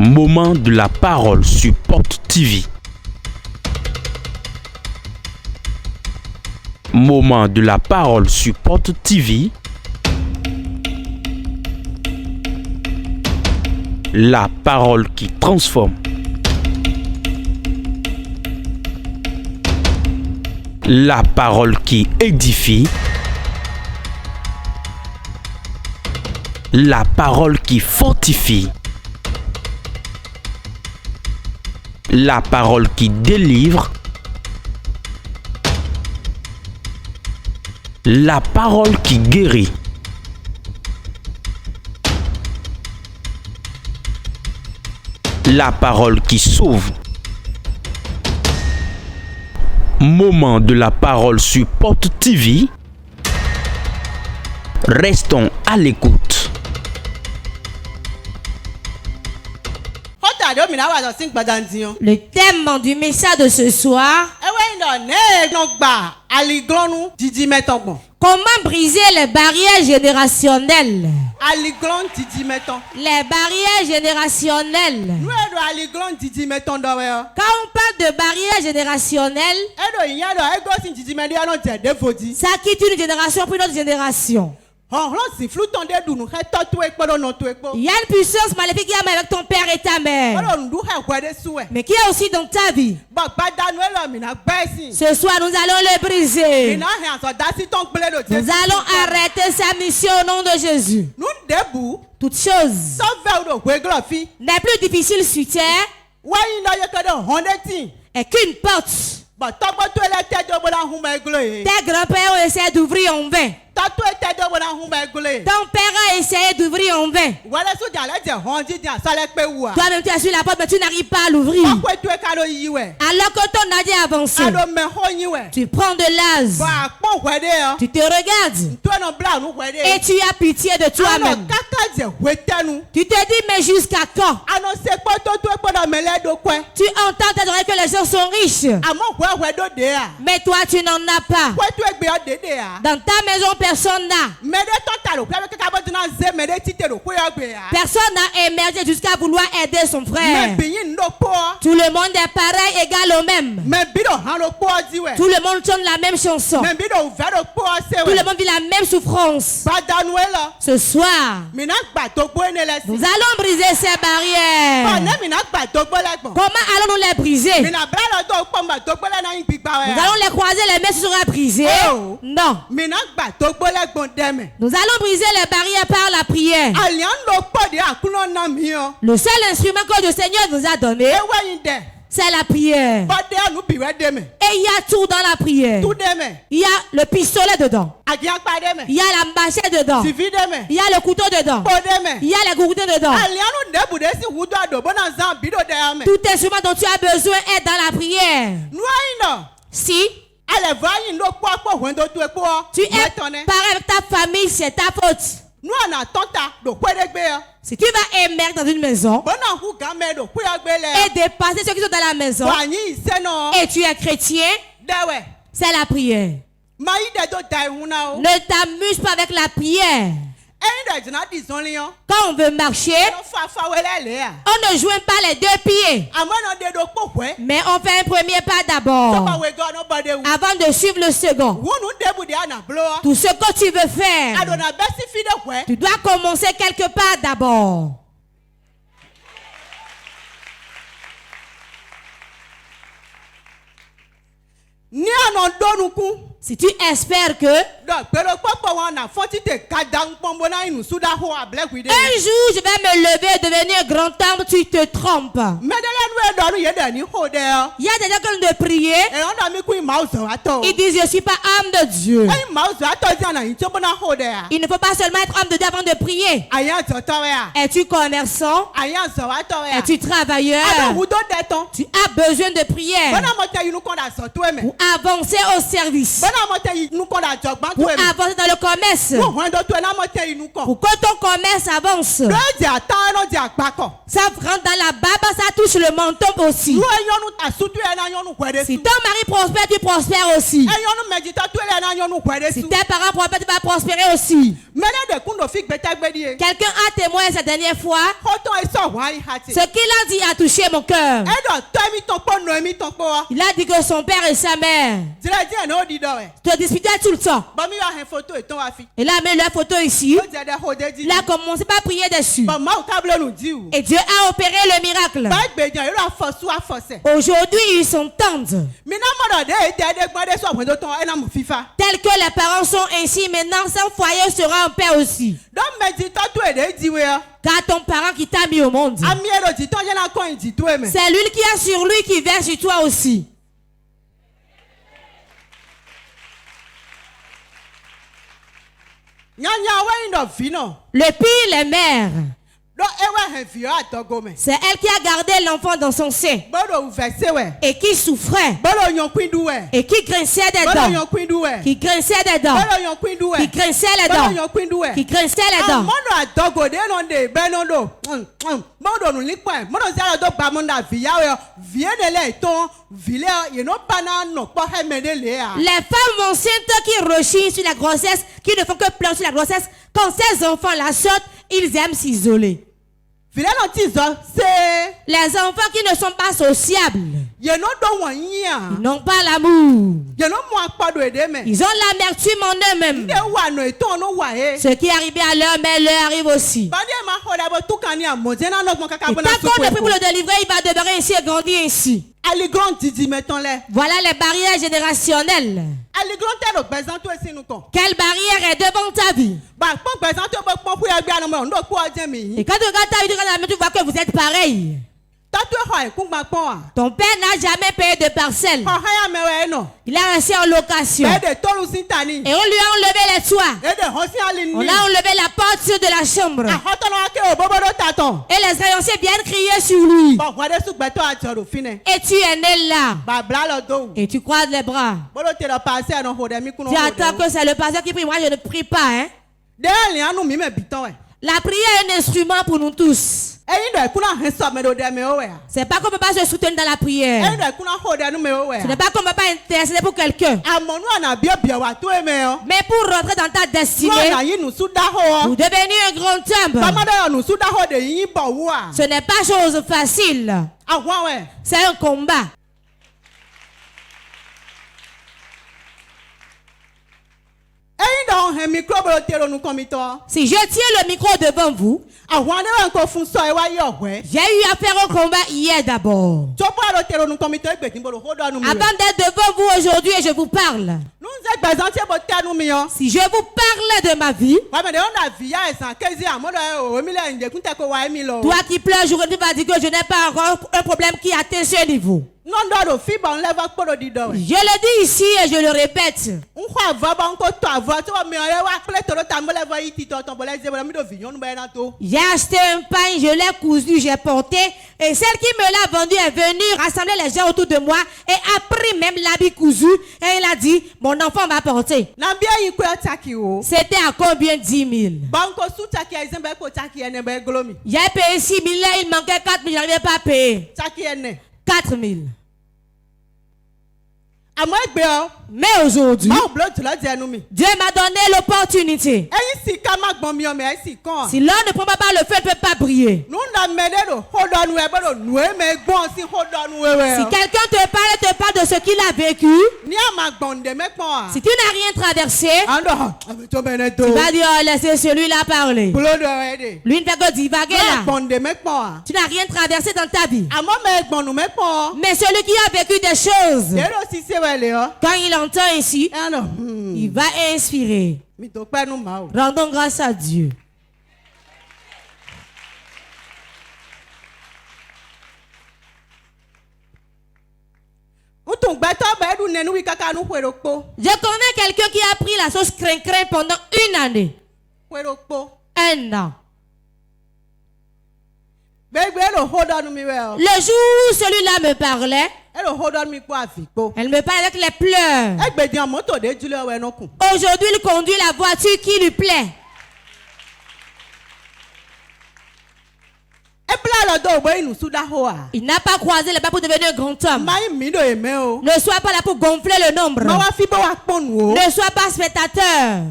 Moment de la parole sur Porte TV. Moment de la parole sur Porte TV. La parole qui transforme. La parole qui édifie. La parole qui fortifie. La parole qui délivre. La parole qui guérit. La parole qui sauve. Moment de la parole sur Porte TV. Restons à l'écoute. Le thème du message de ce soir: comment briser les barrières générationnelles. Les barrières générationnelles. Quand on parle de barrières générationnelles, ça quitte une génération pour une autre génération. Il y a une puissance maléfique qui est avec ton père et ta mère, mais qui est aussi dans ta vie. Ce soir, nous allons le briser. Nous allons arrêter sa mission au nom de Jésus. Toute chose n'est plus difficile sur terre et qu'une porte. Tes grands-pères ont essayé d'ouvrir en vain. Ton père a essayé d'ouvrir en vain. Toi-même tu as su la porte mais tu n'arrives pas à l'ouvrir. Alors que ton âge est avancé, tu prends de l'âge, tu te regardes et tu as pitié de toi-même. Tu te dis mais jusqu'à quand? Tu entends tes oreilles que les gens sont riches, mais toi tu n'en as pas. Dans ta maison personne n'a. Personne n'a émergé jusqu'à vouloir aider son frère. Tout le monde est pareil, égal au même. Tout le monde chante la même chanson. Tout le monde vit la même souffrance. Ce soir, nous allons briser ces barrières. Comment allons-nous les briser? Nous allons les croiser, les mains seront brisées? Non. Nous allons briser les barrières par la prière. Le seul instrument que le Seigneur nous a donné, c'est la prière. Et il y a tout dans la prière. Il y a le pistolet dedans. Il y a la machette dedans. Il y a le couteau dedans. Il y a les gourdins dedans. Tout instrument dont tu as besoin est dans la prière. Si tu es pareil avec ta famille, c'est ta faute. Si tu vas émerger dans une maison et dépasser ceux qui sont dans la maison et tu es chrétien, c'est la prière. Ne t'amuse pas avec la prière. Quand on veut marcher, on ne joint pas les deux pieds, mais on fait un premier pas d'abord avant de suivre le second. Tout ce que tu veux faire, tu dois commencer quelque part d'abord. Si tu espères que un jour je vais me lever et devenir grand homme, tu te trompes. Il y a des gens qui ont de prier, ils disent je ne suis pas homme de Dieu. Il ne faut pas seulement être homme de Dieu avant de prier. Es-tu commerçant? Es-tu travailleur? Tu as besoin de prière pour avancer au service. pour avancer dans le commerce, pour que ton commerce avance. Ça rentre dans la barbe, ça touche le menton aussi. Si ton mari prospère, tu prospères aussi. Si tes parents prospèrent, tu vas prospérer aussi. Quelqu'un a témoigné cette dernière fois. Ce qu'il a dit a touché mon cœur. Il a dit que son père et sa mère te disputaient tout le temps. Il a mis leur photo ici. Il a commencé par prier dessus. Et Dieu a opéré le miracle. Aujourd'hui, ils s'entendent. Tels que les parents sont ainsi, maintenant, son foyer sera en paix aussi. Car ton parent qui t'a mis au monde, c'est l'huile qui est sur lui qui verse sur toi aussi. Le pire, les mères. C'est elle qui a gardé l'enfant dans son sein et qui souffrait et qui grinçait des dents, qui grinçait des dents, qui grinçait les dents, qui grinçait les dents. Les femmes enceintes qui rechignent sur la grossesse, qui ne font que pleurer sur la grossesse, quand ces enfants la sortent, ils aiment s'isoler. Les enfants qui ne sont pas sociables, ils n'ont pas l'amour, ils ont l'amertume en eux-mêmes. Ce qui est arrivé à leur mère leur arrive aussi. Et tant qu'on ne prie pour le délivrer, il va demeurer ainsi et grandir ainsi. Voilà les barrières générationnelles. Quelle barrière est devant ta vie? Et quand tu regardes ta vie, tu vois que vous êtes pareil. Ton père n'a jamais payé de parcelle. Il a resté en location. Et on lui a enlevé les toits. On a enlevé la porte de la chambre. Et les créanciers viennent crier sur lui. Et tu es né là. Et tu croises les bras. Tu attends que c'est le pasteur qui prie. Moi je ne prie pas. Hein? La prière est un instrument pour nous tous. C'est pas qu'on ne peut pas se soutenir dans la prière. Ce n'est pas qu'on ne peut pas intercéder pour quelqu'un. Mais pour rentrer dans ta destinée, pour devenir un grand homme, ce n'est pas chose facile. C'est un combat. Si je tiens le micro devant vous, j'ai eu à faire un combat hier d'abord. Avant d'être devant vous aujourd'hui et je vous parle. Si je vous parle de ma vie, toi qui pleures, je vais dire que je n'ai pas encore un problème qui atteint ce niveau. Je le dis ici et je le répète. J'ai acheté un pain, je l'ai cousu, j'ai porté. Et celle qui me l'a vendu est venue rassembler les gens autour de moi et a pris même l'habit cousu. Et il a dit, mon enfant va porter. C'était à combien? 10 000. J'ai payé 6 000, là, il manquait 4 000, je n'arrivais pas à payer. 4 000. Mais aujourd'hui, Dieu m'a donné l'opportunité. Si l'on ne prend pas le feu, il ne peut pas briller. Si quelqu'un te parle de ce qu'il a vécu, si tu n'as rien traversé, tu vas dire, oh, laissez celui-là parler. Lui ne fait que divaguer là. Tu n'as rien traversé dans ta vie. Mais celui qui a vécu des choses, quand il entend ici, il va inspirer. Rendons grâce à Dieu. Je connais quelqu'un qui a pris la sauce crin-crin pendant une année. Un an. Le jour où celui-là me parlait, Elle me parle avec les pleurs. Aujourd'hui, il conduit la voiture qui lui plaît. Il n'a pas croisé les pas pour devenir un grand homme. Ne sois pas là pour gonfler le nombre. Ne sois pas spectateur.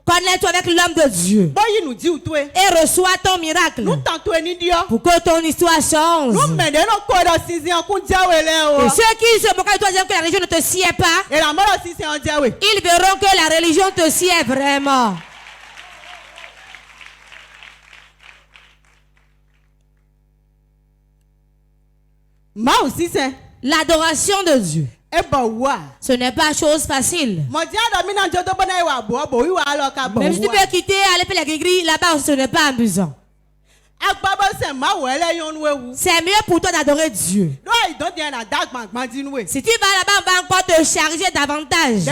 Connais-toi avec l'homme de Dieu et reçois ton miracle pour que ton histoire change. Et ceux qui se moquent de toi disant que la religion ne te sied pas, ils verront que la religion te sied vraiment. L'adoration de Dieu, ce n'est pas chose facile. Même si tu peux quitter, aller faire la gris là-bas, ce n'est pas amusant. C'est mieux pour toi d'adorer Dieu. Si tu vas là-bas, on va encore te charger davantage.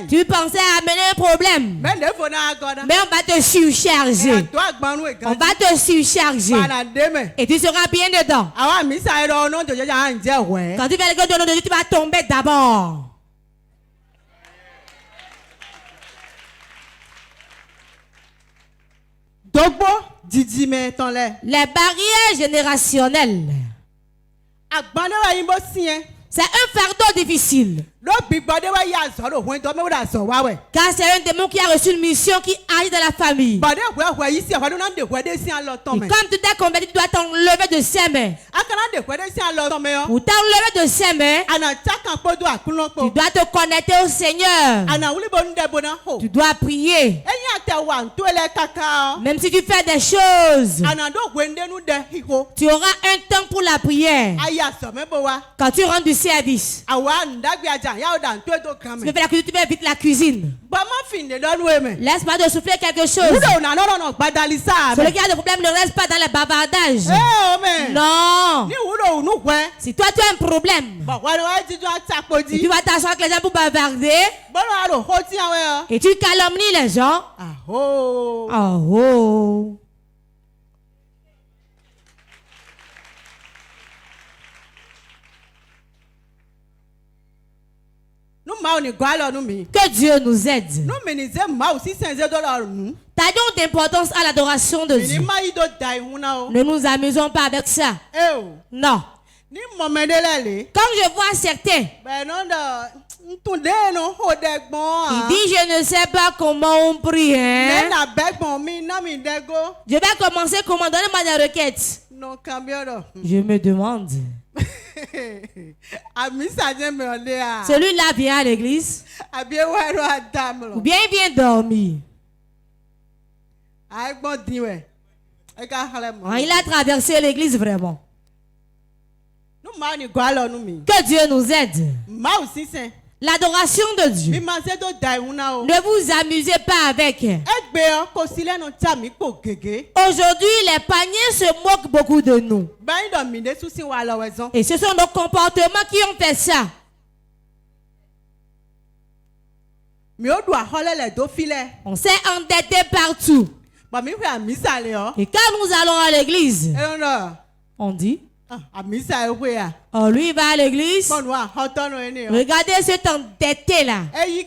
Tu pensais amener un problème, mais on va te surcharger. On va te surcharger. Et tu seras bien dedans. Quand tu vas le nom de Dieu, tu vas tomber d'abord. Les barrières générationnelles. C'est un fardeau difficile. Car c'est un démon qui a reçu une mission qui agit dans la famille. Et comme tu t'es converti, tu dois t'enlever de ses mains. Pour t'enlever de ses mains, tu dois te connecter au Seigneur. Tu dois prier. Même si tu fais des choses, tu auras un temps pour la prière. Quand tu rentres du service, tu veux faire la cuisine, tu fais vite la cuisine. Laisse-moi de souffler quelque chose. Celui qui a des problèmes ne reste pas dans les bavardages. Non. Si toi tu as un problème, et tu vas t'asseoir avec les gens pour bavarder, et tu calomnies les gens. Que Dieu nous aide. Taillons d'importance à l'adoration de Dieu. Ne nous amusons pas avec ça. Non. Quand je vois certains, il dit je ne sais pas comment on prie. Hein? Je vais commencer comment? Donnez-moi des requêtes. Je me demande. Celui-là vient à l'église ou bien il vient dormir. Il a traversé l'église vraiment. Que Dieu nous aide. L'adoration de Dieu. Ne vous amusez pas avec. Aujourd'hui, les paniers se moquent beaucoup de nous. Et ce sont nos comportements qui ont fait ça. On s'est endetté partout. Et quand nous allons à l'église, on dit, oh, lui il va à l'église. Regardez cet endetté là. S'il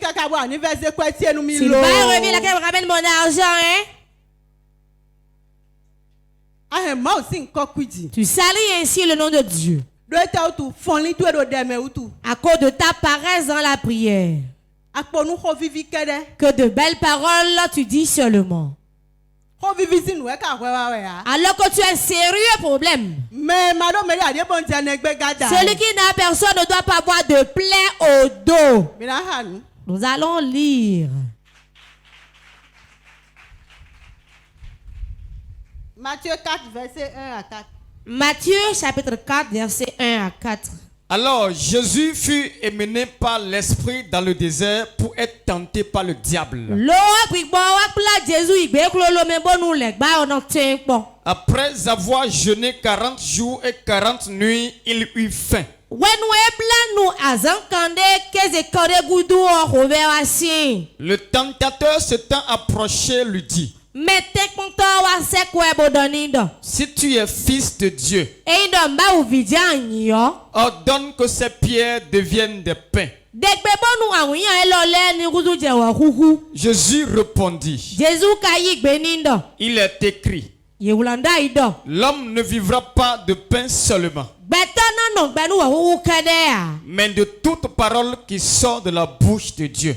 va et revient là, qu'il ramène mon argent, hein? Tu salis ainsi le nom de Dieu à cause de ta paresse dans la prière. Que de belles paroles tu dis seulement. Alors que tu as un sérieux problème. Celui qui n'a personne ne doit pas avoir de plaie au dos. Nous allons lire Matthieu 4, verset 1 à 4. Matthieu chapitre 4, verset 1 à 4. Alors Jésus fut emmené par l'esprit dans le désert pour être tenté par le diable. Après avoir jeûné 40 jours et 40 nuits, il eut faim. Le tentateur s'étant approché lui dit: Si tu es fils de Dieu, ordonne que ces pierres deviennent des pains. Jésus répondit, il est écrit, l'homme ne vivra pas de pain seulement, mais de toute parole qui sort de la bouche de Dieu.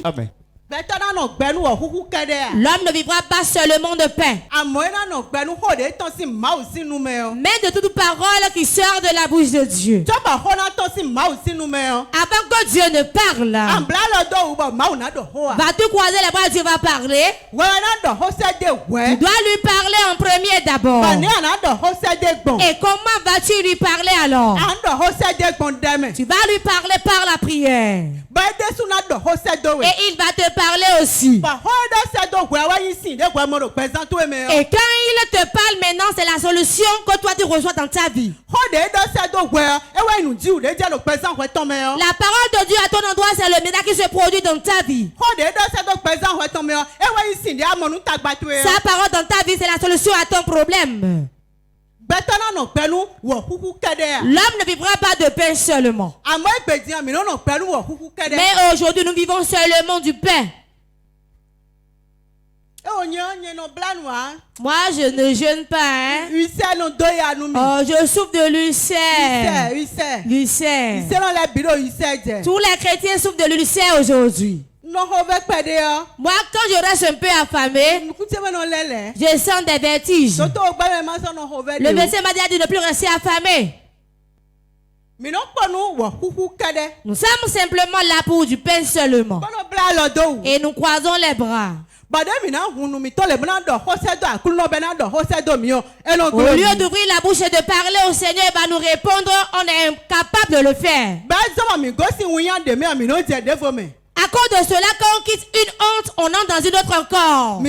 Amen. L'homme ne vivra pas seulement de pain, mais de toute parole qui sort de la bouche de Dieu. Avant que Dieu ne parle, vas-tu croiser les bras, Dieu va parler. Tu dois lui parler en premier d'abord. Et comment vas-tu lui parler alors? Tu vas lui parler par la prière. Et il va te parler aussi. Et quand il te parle maintenant, c'est la solution que toi tu reçois dans ta vie. La parole de Dieu à ton endroit, c'est le miracle qui se produit dans ta vie. Sa parole dans ta vie, c'est la solution à ton problème. L'homme ne vivra pas de pain seulement. Mais aujourd'hui, nous vivons seulement du pain. Moi, je ne jeûne pas. Hein? Oh, je souffre de l'ulcère. Tous les chrétiens souffrent de l'ulcère aujourd'hui. Moi, quand je reste un peu affamé, je sens des vertiges. Le médecin m'a dit de ne plus rester affamé. Nous sommes simplement là pour du pain seulement. Et nous croisons les bras. Au lieu d'ouvrir la bouche et de parler au Seigneur, il va nous répondre, on est incapable de le faire. À cause de cela, quand on quitte une honte, on entre dans une autre encore.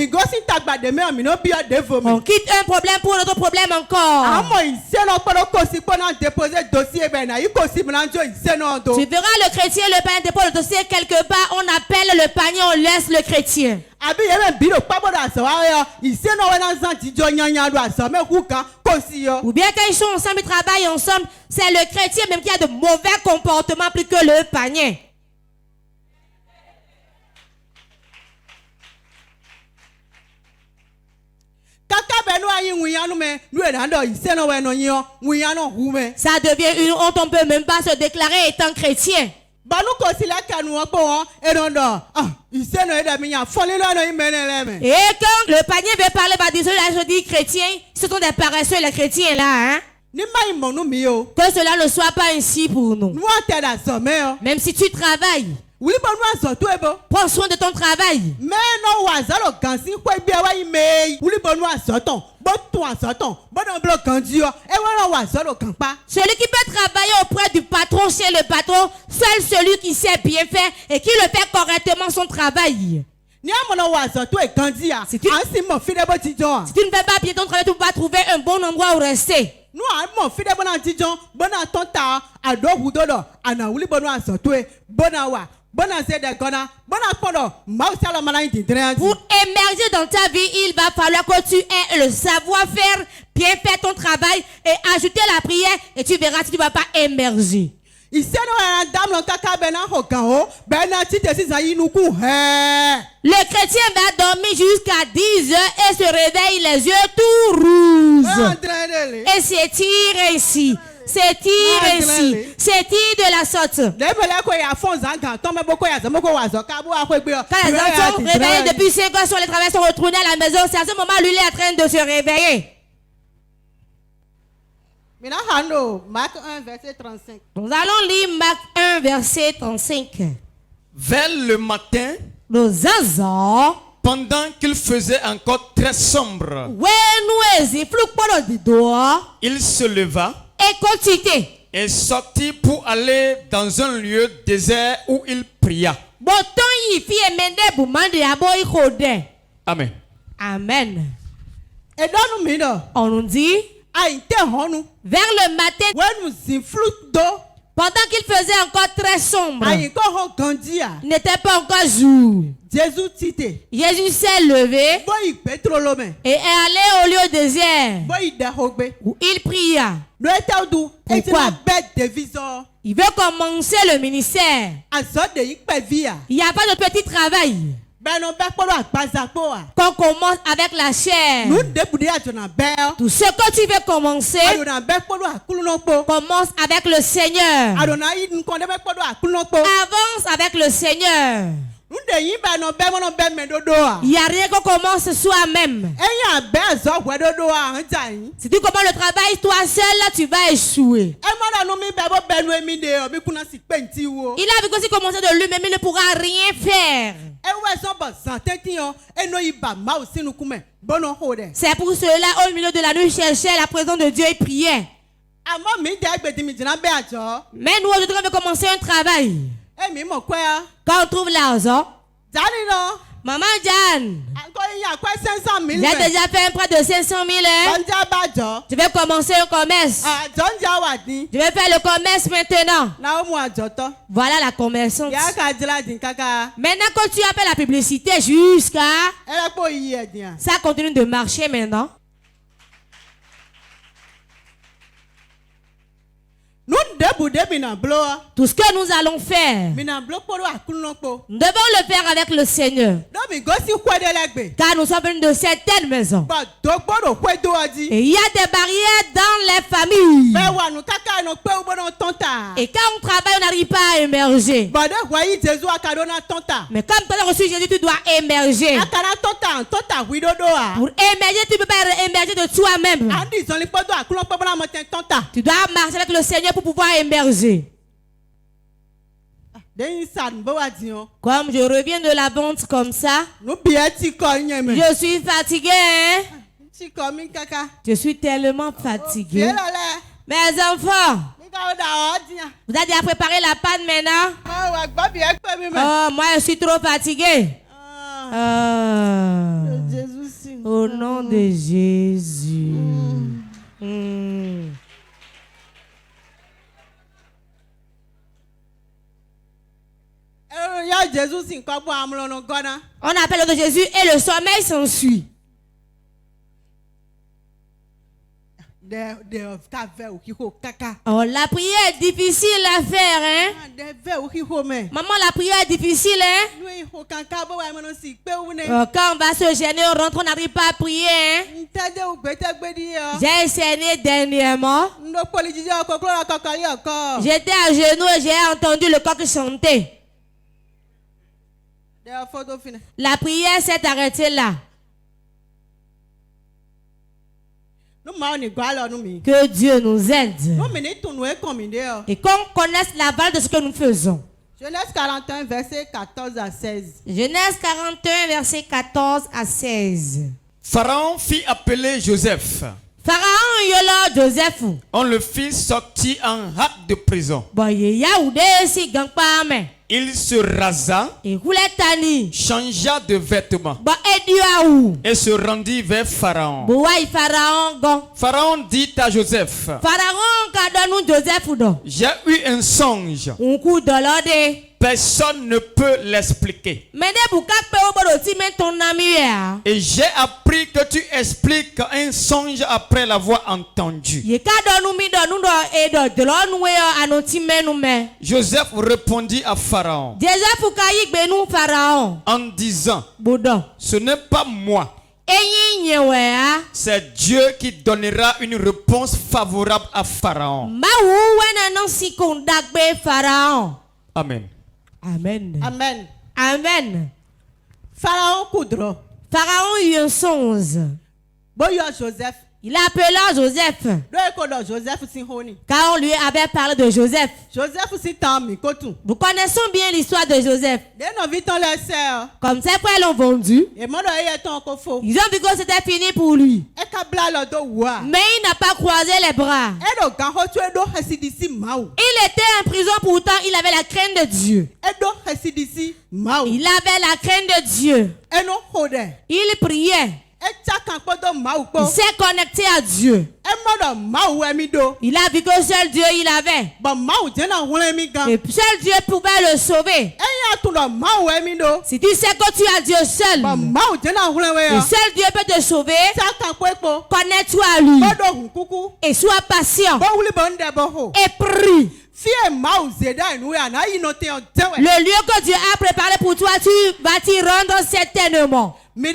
On quitte un problème pour un autre problème encore. Tu verras le chrétien, le païen dépose le dossier quelque part, on appelle le panier, on laisse le chrétien. Ou bien quand ils sont ensemble, ils travaillent ensemble, c'est le chrétien même qui a de mauvais comportements plus que le panier. Ça devient une honte, on ne peut même pas se déclarer étant chrétien. Et quand le panier veut parler, je dis chrétien, ce sont des paresseux les chrétiens là. Hein? Que cela ne soit pas ainsi pour nous. Même si tu travailles, prends soin de ton travail. Celui qui peut travailler auprès du patron, chez le patron, seul celui qui sait bien faire et qui le fait correctement son travail. Si tu ne fais pas bien ton travail, tu ne peux pas trouver un bon endroit où rester. Pour émerger dans ta vie, il va falloir que tu aies le savoir-faire, bien faire ton travail et ajouter la prière et tu verras si tu ne vas pas émerger. Le chrétien va dormir jusqu'à 10 heures et se réveille les yeux tout rouges. Et s'étire ainsi. S'étire ainsi. S'étire de la sorte. Quand les enfants sont réveillés depuis 5 heures sur les travailleurs sont retournés à la maison, c'est à ce moment lui il est en train de se réveiller. Nous allons lire Marc 1, verset 35. Vers le matin, pendant qu'il faisait encore très sombre, il se leva et sortit pour aller dans un lieu désert où il pria. Amen. Amen. On nous dit vers le matin, Pendant qu'il faisait encore très sombre, il n'était pas encore jour. Jésus s'est levé et est allé au lieu désert où il pria. Pourquoi? Il veut commencer le ministère. Il n'y a pas de petit travail. Qu'on commence avec la chair. Tout ce que tu veux commencer, commence avec le Seigneur. Avance avec le Seigneur. Il n'y a rien qu'on commence soi-même. Si tu commences le travail toi seul, là, tu vas échouer. Il a vu que si commencer de lui-même, il ne pourra rien faire. C'est pour cela, au milieu de la nuit, il cherchait la présence de Dieu et priait. Mais nous, aujourd'hui, on veut commencer un travail. Quand on trouve l'argent, Maman Jan, j'ai déjà fait un prêt de 500 000. Je vais commencer un commerce. Je vais faire le commerce maintenant. Voilà la commerçante. Maintenant, quand tu appelles la publicité jusqu'à... Ça continue de marcher maintenant. Tout ce que nous allons faire, nous devons le faire avec le Seigneur. Car nous sommes venus de certaines maisons. Et il y a des barrières dans les familles. Et quand on travaille, on n'arrive pas à émerger. Mais comme tu as reçu Jésus, tu dois émerger. Pour émerger, tu ne peux pas émerger de toi-même. Tu dois marcher avec le Seigneur pour pouvoir émerger. Comme je reviens de la vente comme ça, je suis fatigué. Hein? Je suis tellement fatigué. Mes enfants, vous avez déjà préparé la pâte maintenant? Oh, moi je suis trop fatigué. Au nom de Jésus. On appelle le nom de Jésus et le sommeil s'ensuit. Oh, la prière est difficile à faire, hein? Maman, la prière est difficile, hein? Oh, quand on va se gêner, on rentre, on n'arrive pas à prier, hein? J'ai essayé dernièrement. J'étais à genoux et j'ai entendu le coq chanter. La prière s'est arrêtée là. Que Dieu nous aide. Et qu'on connaisse la valeur de ce que nous faisons. Genèse 41, verset 14 à 16. Genèse 41, verset 14 à 16. Pharaon fit appeler Joseph. Pharaon yola Joseph. On le fit sortir en hâte de prison. Il se rasa, changea de vêtements et se rendit vers Pharaon. Pharaon dit à Joseph, j'ai eu un songe. Personne ne peut l'expliquer. Et j'ai appris que tu expliques un songe après l'avoir entendu. Joseph répondit à Pharaon en disant, ce n'est pas moi. C'est Dieu qui donnera une réponse favorable à Pharaon. Amen. Amen. Amen. Amen. Pharaon eut un songe. Joseph. Il appela Joseph. Car on lui avait parlé de Joseph. Vous connaissez bien l'histoire de Joseph. Comme ses frères l'ont vendu, ils ont vu que c'était fini pour lui. Mais il n'a pas croisé les bras. Il était en prison, pourtant il avait la crainte de Dieu. Il avait la crainte de Dieu. Il priait. Il s'est connecté à Dieu. Il a vu que seul Dieu il avait. Et seul Dieu pouvait le sauver. Si tu sais que tu as Dieu seul, et seul Dieu peut te sauver, connecte-toi à lui. Et sois patient. Et prie. Le lieu que Dieu a préparé pour toi, tu vas t'y rendre certainement. Vous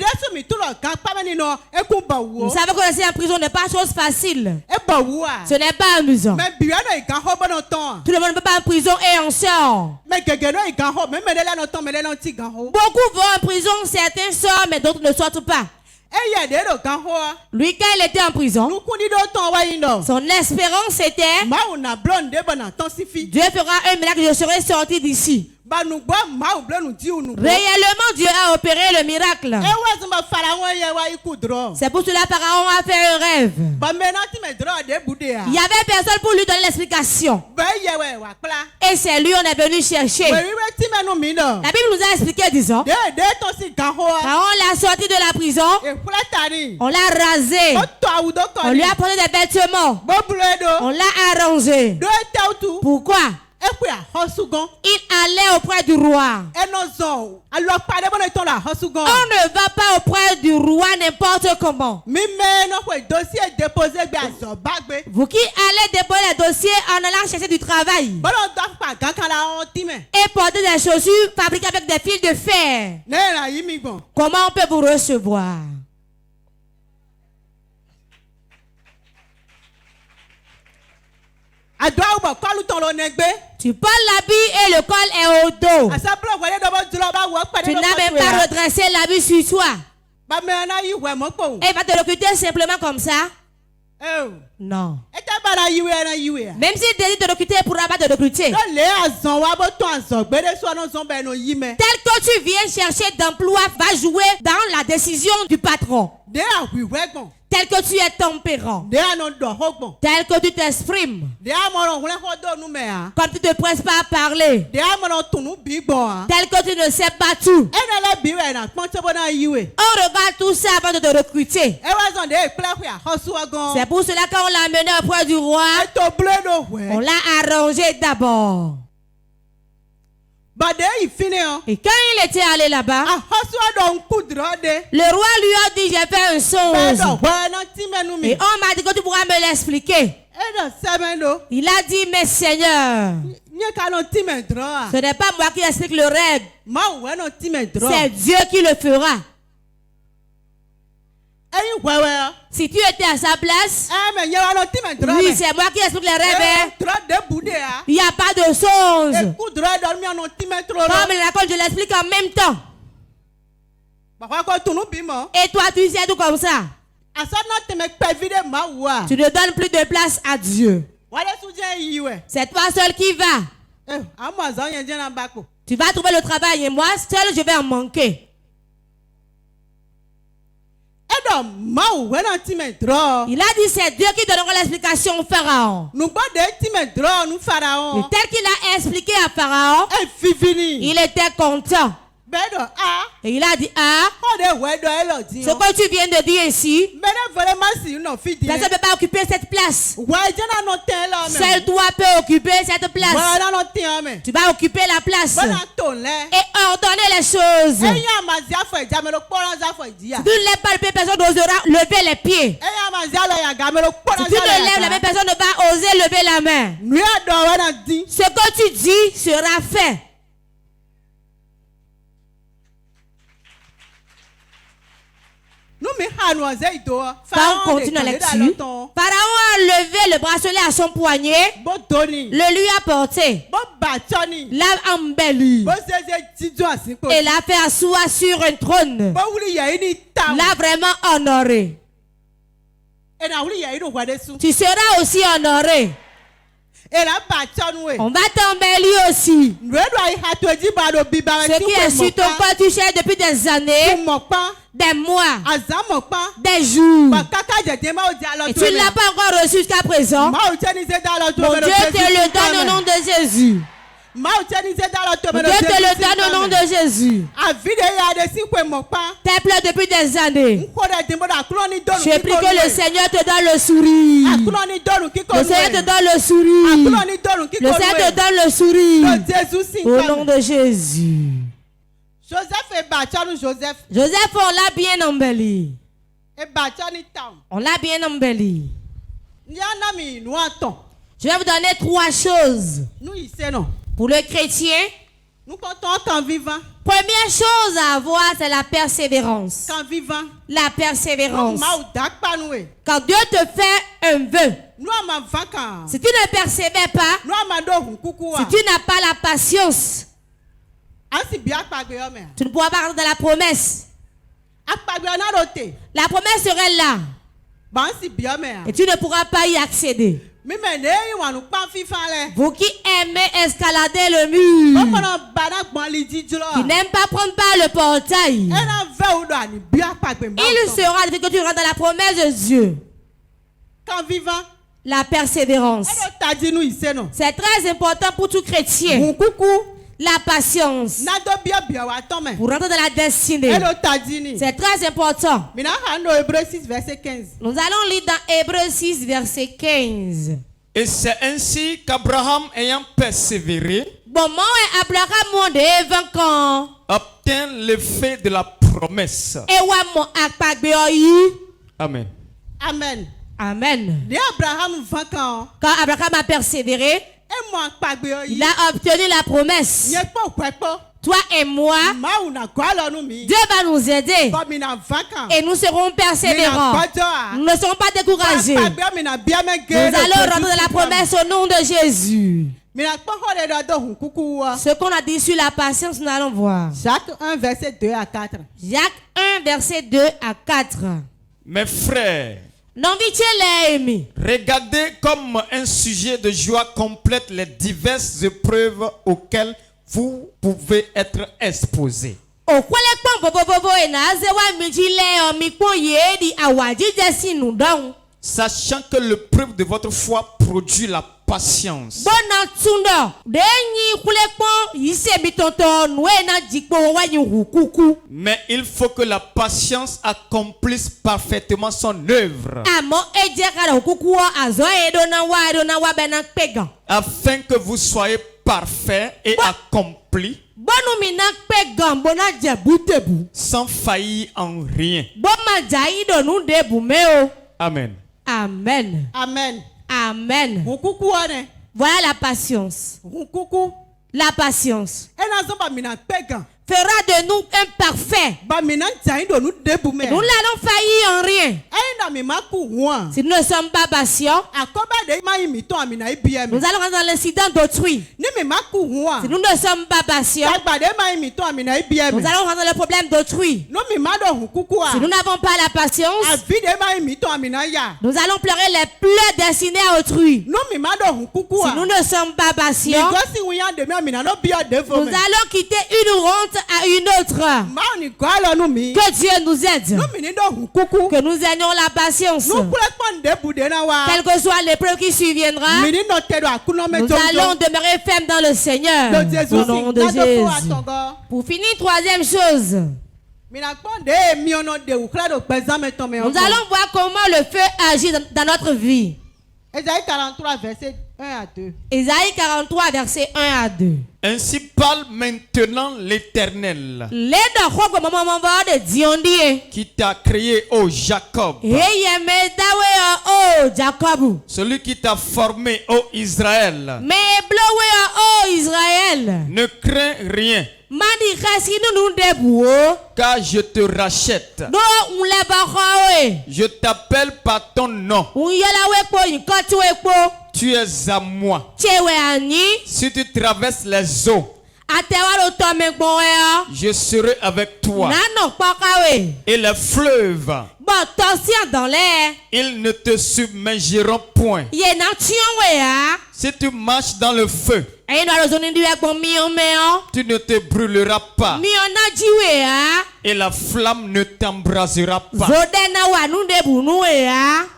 savez que rester en prison n'est pas chose facile. Ce n'est pas amusant. Tout le monde ne peut pas en prison et en sort. Beaucoup vont en prison, certains sortent, mais d'autres ne sortent pas. Lui, quand il était en prison, son espérance était Dieu fera un miracle, je serai sorti d'ici. Réellement, Dieu a opéré le miracle. C'est pour cela que Pharaon a fait un rêve. Il y avait personne pour lui donner l'explication. Et c'est lui on est venu chercher. La Bible nous a expliqué, disons, Pharaon l'a sorti de la prison, on l'a rasé, on lui a posé des vêtements, on l'a arrangé. Pourquoi? Il allait auprès du roi. On ne va pas auprès du roi n'importe comment. Vous qui allez déposer les dossiers en allant chercher du travail et porter des chaussures fabriquées avec des fils de fer, comment on peut vous recevoir? Tu portes l'habit et le col est au dos. Tu n'as même pas redressé l'habit sur toi. Et il va te recruter simplement comme ça. Non. Même s'il désire te recruter, il ne pourra pas te recruter. Tel que tu viens chercher d'emploi va jouer dans la décision du patron. Tel que tu es tempérant, tel que tu t'exprimes, comme tu ne te presses pas à parler, tel que tu ne sais pas tout. On regarde tout ça avant de te recruter. C'est pour cela qu'on l'a amené auprès du roi, on l'a arrangé d'abord. Et quand il était allé là-bas, le roi lui a dit, j'ai fait un songe. Et on m'a dit que tu pourras me l'expliquer. Il a dit, mais Seigneur, ce n'est pas moi qui explique le rêve. C'est Dieu qui le fera. Si tu étais à sa place, oui, c'est moi qui explique les rêves. Il n'y a pas de songe. Comme je l'explique en même temps. Et toi, tu sais tout comme ça. Tu ne donnes plus de place à Dieu. C'est toi seul qui va. Tu vas trouver le travail et moi seul, je vais en manquer. Il a dit c'est Dieu qui donnera l'explication au Pharaon. Et tel qu'il a expliqué à Pharaon, il était content. Et il a dit, ce que tu viens de dire ici, personne ne peut pas occuper cette place. Seul toi peux occuper cette place. Tu vas occuper la place et ordonner les choses. Si tu ne lèves pas le pied, personne n'osera lever les pieds. Si tu ne lèves la main, personne ne va oser lever la main. Ce que tu dis sera fait. Quand on continue la lecture, Pharaon a levé le bracelet à son poignet, le lui a porté, l'a embelli et l'a fait asseoir sur un trône, l'a vraiment honoré. Tu seras aussi honoré. On va t'embellir aussi. Ce qui est sur ton corps, tu cherches depuis des années, des mois, des jours. Et tu ne l'as pas encore reçu jusqu'à présent. Mon Dieu te le donne au nom de Jésus. Dieu te le donne au nom de Jésus. T'es plein depuis des années. Je prie que le Seigneur te donne le sourire. Le Seigneur te donne le sourire. Le Seigneur te donne le sourire. Au nom de Jésus. Joseph, on l'a bien embelli. On l'a bien embelli. Je vais vous donner 3 choses. Pour le chrétien, première chose à avoir, c'est la persévérance. La persévérance. Quand Dieu te fait un vœu, si tu ne persévères pas, si tu n'as pas la patience, tu ne pourras pas rentrer dans la promesse. La promesse serait là. Et tu ne pourras pas y accéder. Vous qui aimez escalader le mur, qui n'aiment pas prendre par le portail, il sera dès que tu rentres dans la promesse de Dieu. La persévérance. C'est très important pour tout chrétien. La patience. Pour rentrer dans la destinée. C'est très important. Nous allons lire dans Hébreux 6, verset 15. Et c'est ainsi qu'Abraham, ayant persévéré, obtint l'effet de la promesse. Amen. Amen. Amen. Quand Abraham a persévéré, il a obtenu la promesse. Toi et moi, Dieu va nous aider et nous serons persévérants. Nous ne serons pas découragés. Nous allons rentrer dans la promesse au nom de Jésus. Ce qu'on a dit sur la patience, nous allons voir. Jacques 1, verset 2 à 4. Jacques 1, verset 2 à 4. Mes frères, regardez comme un sujet de joie complète les diverses épreuves auxquelles vous pouvez être exposés. Sachant que l'épreuve de votre foi produit la patience. Mais il faut que la patience accomplisse parfaitement son œuvre, afin que vous soyez parfaits et accomplis, sans faillir en rien. Amen. Amen. Amen. Amen. Voilà la patience. La patience fera de nous imparfaits. Nous n'allons faillir en rien. Si nous ne sommes pas patients, nous allons rentrer dans l'incident d'autrui. Si nous ne sommes pas patients, nous allons rentrer dans le problème d'autrui. Si nous n'avons pas la patience, nous allons pleurer les pleurs destinés à autrui. Si nous ne sommes pas patients, nous allons quitter une honte à une autre. Que Dieu nous aide. Que nous ayons la patience. Quelle que soit l'épreuve qui surviendra, nous allons demeurer fermes dans le Seigneur. Au nom de Jésus. Pour finir, troisième chose, nous allons voir comment le feu agit dans notre vie. Ésaïe 43, verset 1 à 2. Ésaïe 43, verset 1 à 2. Ainsi parle maintenant l'Éternel, qui t'a créé, ô Jacob, celui qui t'a formé, ô Israël. Ne crains rien, car je te rachète. Je t'appelle par ton nom. Tu es à moi. Si tu traverses les eaux, je serai avec toi. Et les fleuves, ils ne te submergeront point. Si tu marches dans le feu, tu ne te brûleras pas. Et la flamme ne t'embrasera pas.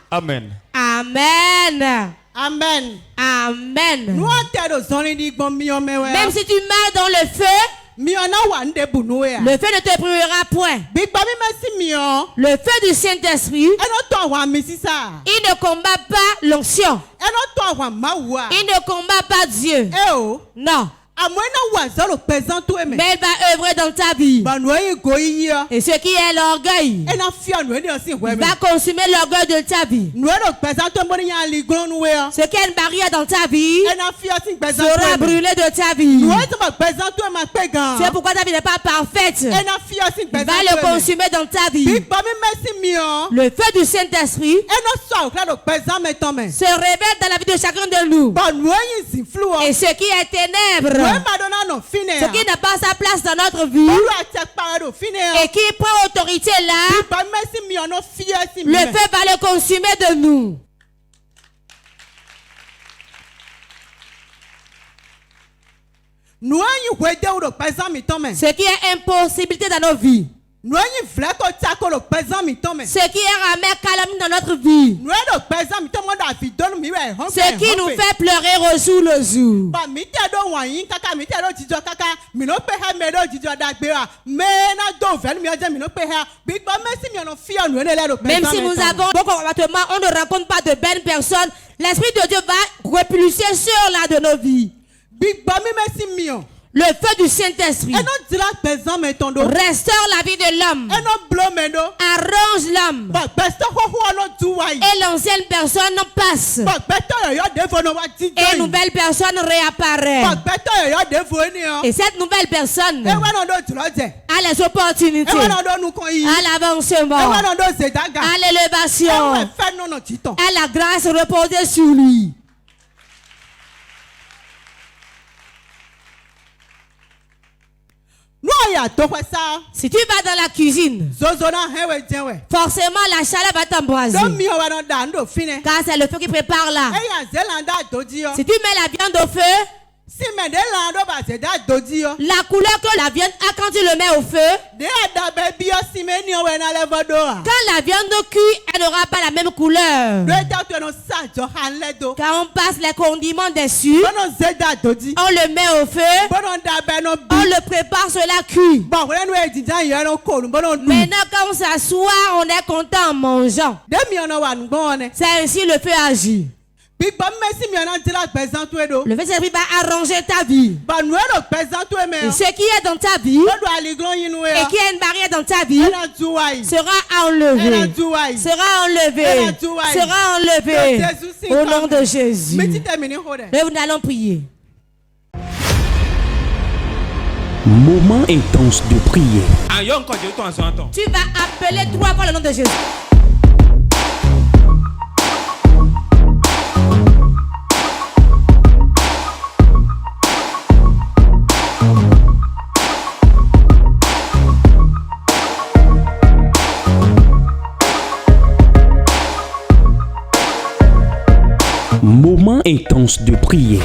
Amen. Amen. Amen. Amen. Même si tu meurs dans le feu, le feu ne te brûlera point. Le feu du Saint-Esprit, il ne combat pas l'onction. Il ne combat pas Dieu. Non. Mais il va œuvrer dans ta vie. Et ce qui est l'orgueil, il va consumer l'orgueil de ta vie. Ce qui est une barrière dans ta vie sera brûlé de ta vie. C'est pourquoi ta vie n'est pas parfaite. Il va le consumer dans ta vie. Le feu du Saint-Esprit se révèle dans la vie de chacun de nous. Et ce qui est ténèbres, ce qui n'a pas sa place dans notre vie et qui prend autorité là, le feu va le consumer de nous. Ce qui est impossibilité dans nos vies, ce qui est ramène calme dans notre vie, ce qui nous fait pleurer au jour le jour. Même si nous avons bon comportement, on ne rencontre pas de belles personnes, l'Esprit de Dieu va repulser ceux-là de nos vies. Le feu du Saint-Esprit restaure la vie de l'homme, arrange l'homme, et l'ancienne personne passe, et une nouvelle personne réapparaît. Et cette nouvelle personne a les opportunités, à l'avancement, à l'élévation, à la grâce reposée sur lui. Si tu vas dans la cuisine, forcément la chaleur va t'embraser, car c'est le feu qui prépare là. Si tu mets la viande au feu, la couleur que la viande a quand tu le mets au feu, quand la viande cuit, elle n'aura pas la même couleur, car on passe les condiments dessus, on le met au feu, on le prépare, cela cuit. Maintenant quand on s'assoit, on est content en mangeant. C'est ainsi le feu agit. Le Saint-Esprit va arranger ta vie. Et ce qui est dans ta vie et qui est une barrière dans ta vie sera enlevé. Sera enlevé. Sera enlevé. Au nom de Jésus. Et nous allons prier. Moment intense de prière. Tu vas appeler 3 fois le nom de Jésus. Moment intense de prière.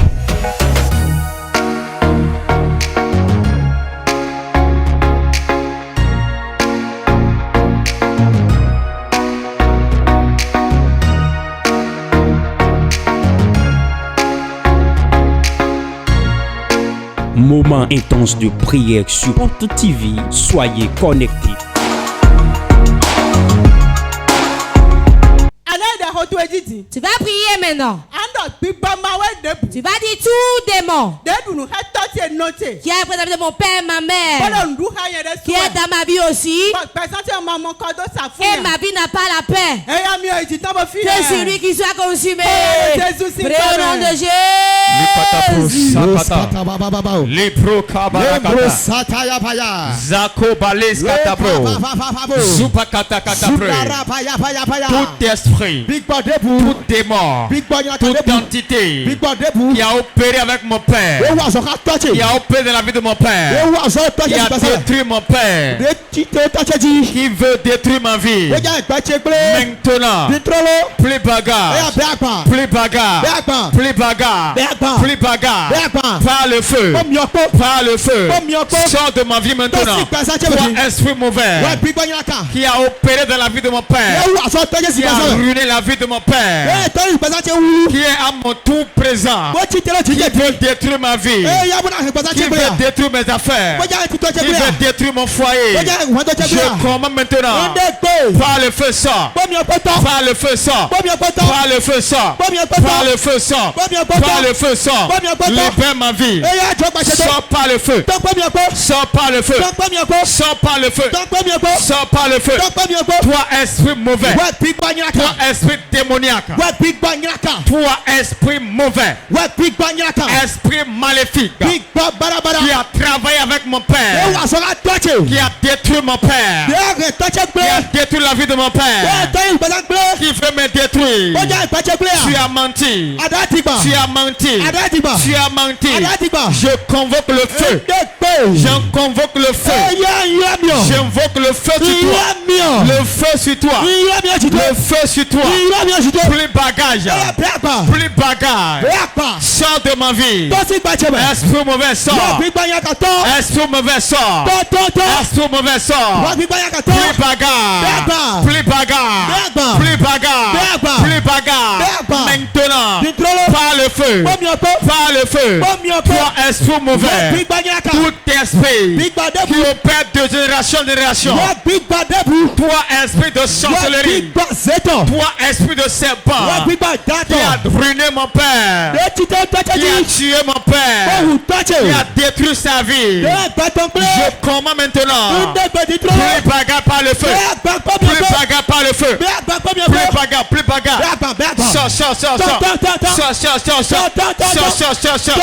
Moment intense de prière sur Porte TV. Soyez connectés. Tu vas prier maintenant. Tu vas dire tout démon qui est présent de mon père et ma mère, qui est dans ma vie aussi, et ma vie n'a pas la paix, que celui qui soit consumé. Prie au nom de Jésus. Tout esprit, tout démon, toute entité qui a opéré avec mon père, qui a opéré dans la vie de mon père, qui a détruit mon père, qui veut détruire ma vie. Maintenant, plus bagarre, plus bagarre, plus bagarre, Plus bagarre. Par le feu. Par le feu. Sors de ma vie maintenant. Toi, esprit mauvais. Qui a opéré dans la vie de mon père. Qui a ruiné la vie de mon père. Qui est à mon tout présent. Qui veut détruire ma vie. Qui veut détruire mes affaires. Qui veut détruire mon foyer. Je commande maintenant. Par le feu sort. Par le feu sort. Par le feu sort. Par le feu sort. Par le feu sort. Libère ma vie. Sors par le feu. Sors par le feu. Sors par le feu. Sors par le feu. Toi esprit mauvais. Toi esprit démoniaque. Toi esprit mauvais. Esprit maléfique. Qui a travaillé avec mon père. Qui a détruit mon père. Qui a détruit la vie de mon père. Qui veut me détruire. Tu as menti. Tu as menti. Tu as menti. Je convoque le feu. Je convoque le feu. J'invoque le feu sur toi. Le feu sur toi. Le feu sur toi. Plus bagage. Plus bagage. Sors de ma vie. Esprit mauvais sort. Esprit mauvais sort. Esprit mauvais sort. Plus bagage. Plus bagage. Plus bagage. Plus bagage. Maintenant. Par le feu. Par le feu. Toi esprit mauvais. Tout esprit qui opère de génération en génération. Toi esprit de sorcellerie. Toi esprit de serpent. Qui a ruiné mon père. Qui a tué mon père. Qui a détruit sa vie. Je commande maintenant. Plus bagarre par le feu. Plus bagarre par le feu. Plus bagarre. Plus bagarre. Sors, sors, sors, sors. Sors, sors, sors, sors. Sors, sors, sors, sors.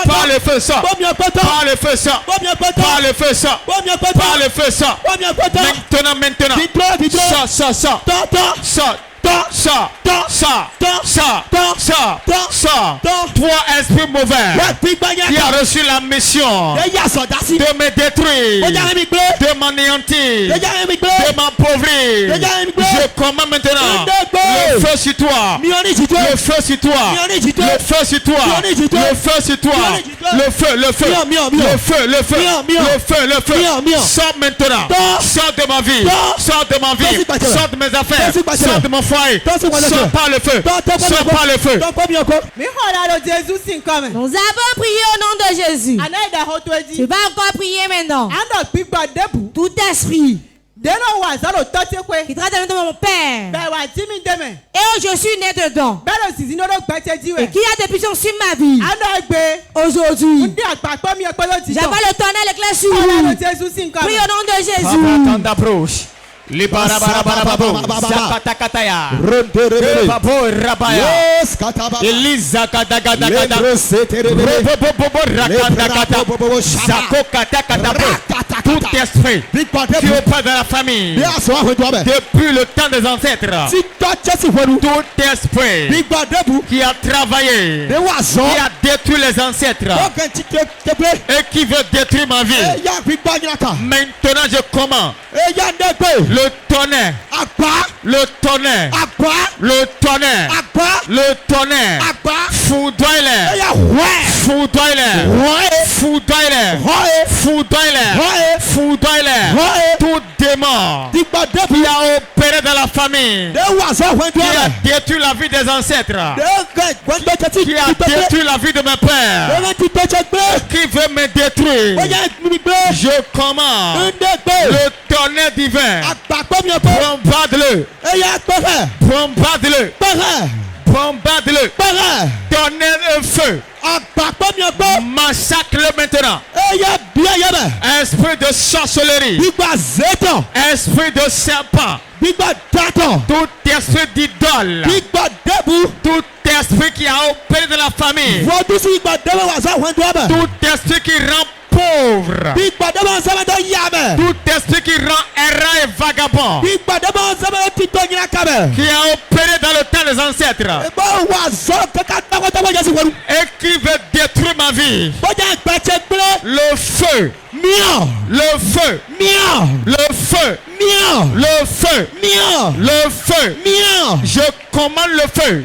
Par le feu, sors. Par le feu, sors. Par le feu, sors. Par le feu, sors. Maintenant, maintenant. Sors, sors, sors. Sors. Sors, sors, sors, sors, sors. Toi esprit mauvais qui a reçu la mission de me détruire, de m'anéantir, de m'appauvrir. Je commande maintenant le feu sur toi. Le feu sur toi. Le feu sur toi. Le feu sur toi. Le feu, le feu. Le feu, le feu. Le feu, le feu. Sors maintenant. Sors de ma vie. Sors de ma vie. Sors de mes affaires. Sors de mon foyer. Sors par le feu. Sors par le feu. Nous avons prié au nom de Jésus. Tu vas encore prier maintenant. Tout esprit qui traite de mon père et je suis né dedans et qui a des puissances sur ma vie aujourd'hui, j'avais le tonnerre l'éclair sur vous. Prie au nom de Jésus. Les barabarabarabarabo, Zakatakataya, Babo Rabaya, Elisa Kadagadagada, Robobobo Rakadagada, Zako Katakatabo, tout esprit qui opère dans la famille depuis le temps des ancêtres, tout esprit qui a travaillé, qui a détruit les ancêtres et qui veut détruire ma vie. Maintenant je commande le tonnerre, le tonnerre, le tonnerre, le tonnerre, foudroie-les, foudroie-les, foudroie-les, foudroie-les, foudroie-les, tout démon qui a opéré dans la famille, qui a détruit la vie des ancêtres, qui a détruit la vie de mes pères, qui veut me détruire. Je commande le tonnerre divin. Bombarde-le. Bombarde-le. Bombarde-le. Tonnerre de feu. Massacre-le maintenant. Esprit de sorcellerie. Esprit de serpent. Tout esprit d'idole. Tout esprit qui a opéré de la famille. Tout esprit qui rend pauvre. Tout esprit qui rend errant et vagabond. Qui a opéré dans le temps des ancêtres. Et qui veut détruire ma vie. Le feu. Le feu. Le feu. Le feu. Le feu. Je commande le feu.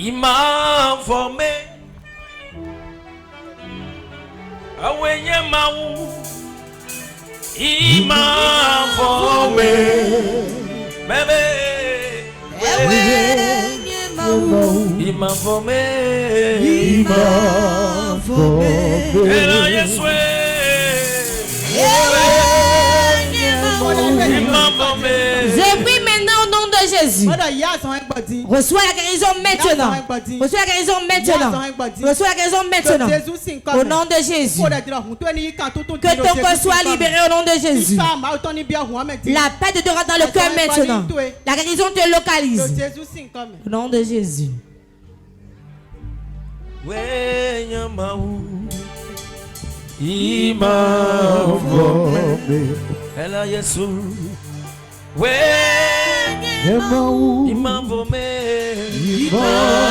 Il m'a formé. Il m'a formé. Bébé. Il m'a formé. Il m'a formé. Je prie maintenant au nom de Jésus. Reçois la guérison maintenant. Reçois la guérison maintenant. Reçois la guérison maintenant. Au nom de Jésus. Que ton corps soit libéré au nom de Jésus. La paix te rentre dans le cœur maintenant. La guérison te localise. Au nom de Jésus. Il m'a formé. Elle a Yesu. Il m'a formé. Il m'a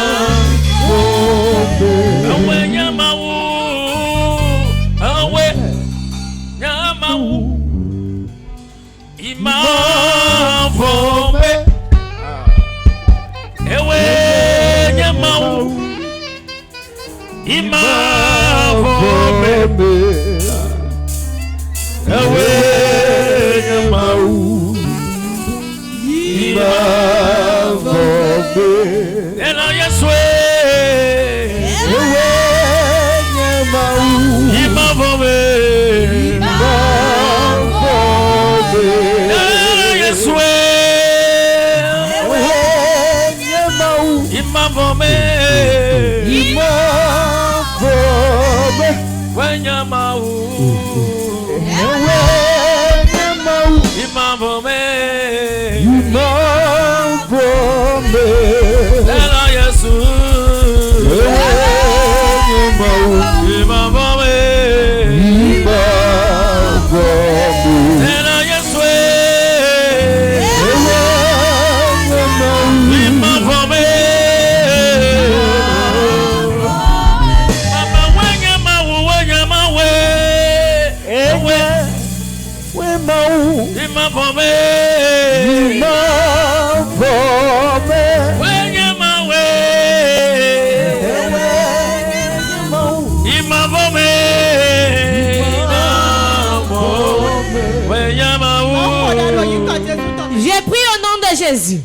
Il m'a formé. Il m'a formé. Jésus.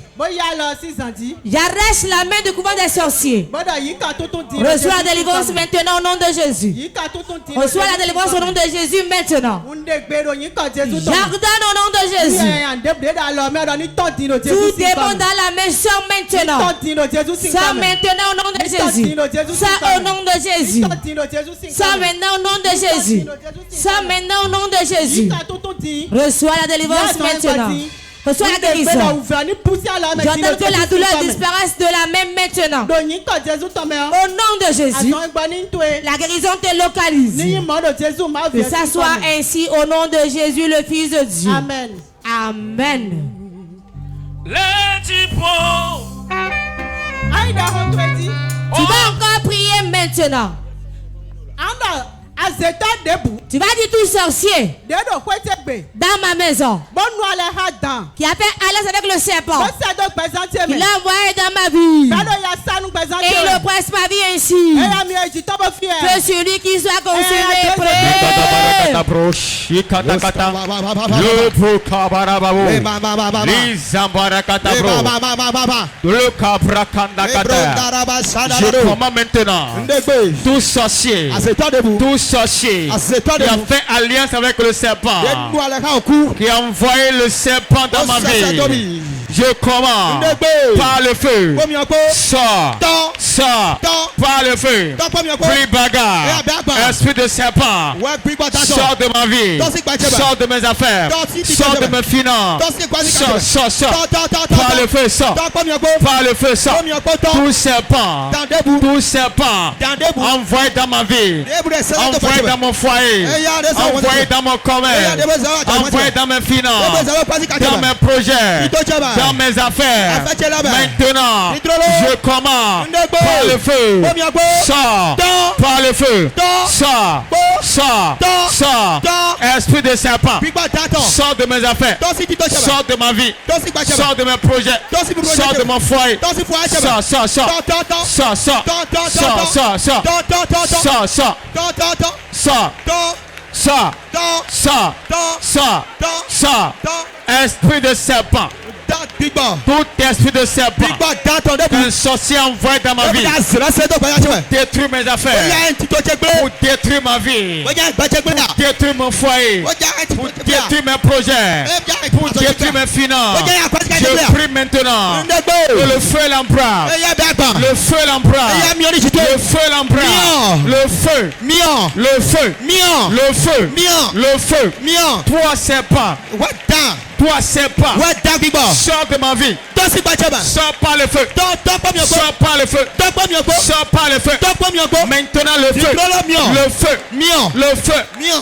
J'arrache la main du couvent des sorciers. Reçois la délivrance maintenant au nom de Jésus. Reçois la délivrance au nom de Jésus maintenant. J'ordonne au nom de Jésus. Tout démon dans la main sort maintenant. Sors maintenant au nom de Jésus. Sors au nom de Jésus. Sors maintenant au nom de Jésus. Sors maintenant au nom de Jésus. Reçois la délivrance maintenant. Reçois la guérison. J'entends que la douleur disparaisse de la main maintenant. Au nom de Jésus, la guérison te localise. Que ça soit ainsi au nom de Jésus, le Fils de Dieu. Amen. Amen. Tu vas encore prier maintenant. Tu vas dire tout sorcier dans ma maison qui a fait alliance avec le serpent, qui l'a envoyé dans ma vie et il oppresse ma vie ainsi. Que celui qui soit consumé prie. Je commande maintenant tout sorcier, tout sorcier qui a fait alliance avec le serpent, qui a envoyé le serpent dans ma vie, je commande par le feu, sors par le feu, prie bagarre, esprit de serpent, sors de ma vie, sors de mes affaires, sors de mes finances, sors par le feu, sors par le feu, sors tout serpent envoyé dans ma vie, envoyé envoyé dans mon foyer, envoyé dans mon commerce, envoyé dans mes finances, dans mes projets, dans mes affaires. Maintenant, je commande par le feu. Sors par le feu. Sors. Esprit de serpent, sors de mes affaires, sors de ma vie, sors de mes projets, sors de mon foyer. Sors. Esprit de serpent. Tout esprit de serpent qu'un sorcier envoie dans ma vie pour détruire mes affaires, pour détruire ma vie, pour détruire mon foyer, pour détruire mes projets, pour détruire mes finances. Je prie maintenant que le feu l'embrase, le feu l'embrase, le feu l'embrase, le feu, le feu, le feu, le feu. Toi serpent, toi serpent, sors de ma vie, sors par le feu, sors par le feu, sors par le feu. Maintenant le feu, le feu, le feu,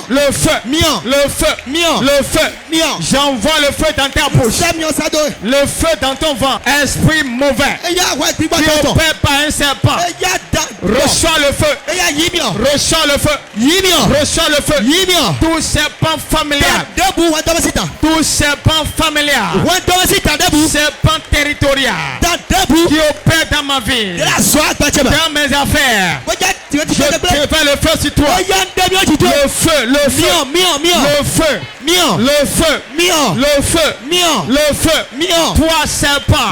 le feu, le feu, le feu. J'envoie le feu dans ta bouche, le feu dans ton ventre. Esprit mauvais qui opère par un serpent, reçois le feu, reçois le feu, reçois le feu. Tout serpent familial, tout serpent familial, serpent territorial qui opère dans ma vie, dans mes affaires. Je prépare le feu sur toi. Le feu, le feu, le feu, le feu, le feu, le feu. Toi serpent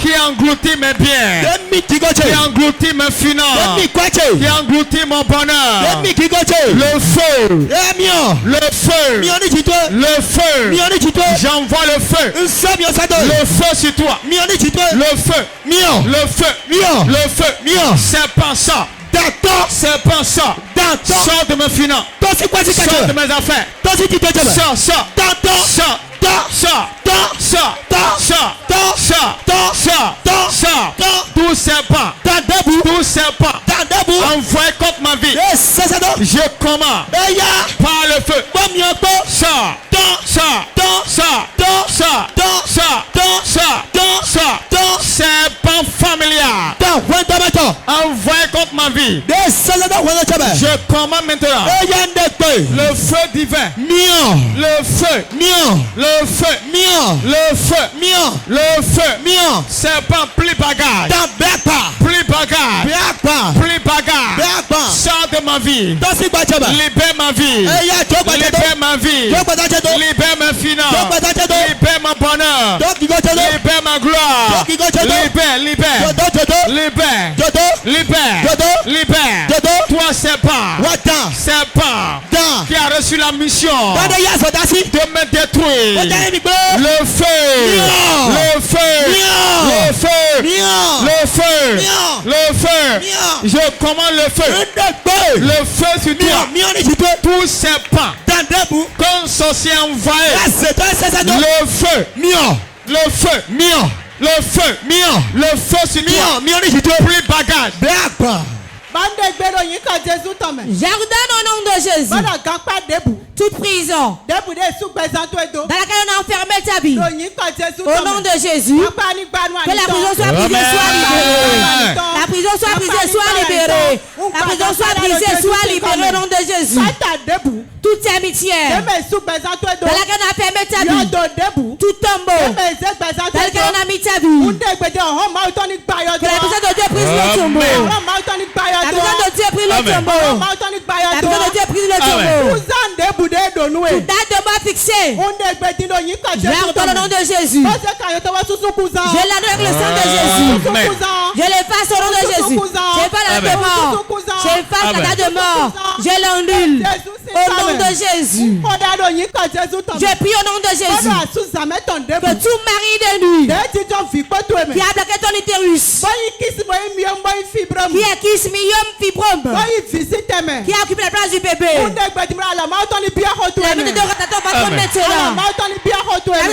qui engloutit mes biens, qui engloutit mes finances, qui engloutit mon bonheur. Le feu, le feu, le feu. J'envoie le feu, le feu sur toi. Le feu, le feu, le feu. Serpent sort. Serpent sort. Sors de mes finances. Sors de mes affaires. Sors. Tout serpent envoyé contre ma vie, je commande par le feu. Sors. Serpent familial envoyé contre ma vie, je commande maintenant le feu divin, le feu, le feu, le feu, le feu. Serpent plus bagage, plus bagage, plus bagage. Sors de ma vie, libère ma vie, libère ma vie, libère mes finances, libère mon bonheur, libère ma gloire, libère. Toi serpent qui a reçu la mission de me détruire. Le feu, le feu, le feu, le feu, le feu. Je commande le feu, le feu sur toi. Tout serpent comme sorcier envoyé. Le feu, le feu, le feu, le feu sur toi. Plus bagage. J'ordonne au nom de Jésus toute prison dans laquelle on a enfermé ta vie, au nom de Jésus, que la prison soit brisée, soit libérée. La prison soit brisée, soit libérée. La prison soit brisée, soit libérée au nom de Jésus. Toute amitié dans laquelle on a fermé ta vie, tout tombeau dans lequel on a mis ta vie, que la prison de Dieu brise le tombeau. La prison de Dieu brise le tombeau. La prison de Dieu brise le tombeau. Toute date de mort fixée, je l'ordonne au nom de Jésus. Je l'annule avec le sang de Jésus. Je l'efface au nom de Jésus. Je pas la date de mort. J'efface la date de mort. Je l'annule au nom de Jésus. Je prie au nom de Jésus que tout mari de nuit qui a bloqué ton utérus, qui est kismium fibrome, qui a occupé la place du bébé, la minute de rotation va se maintenant. La minute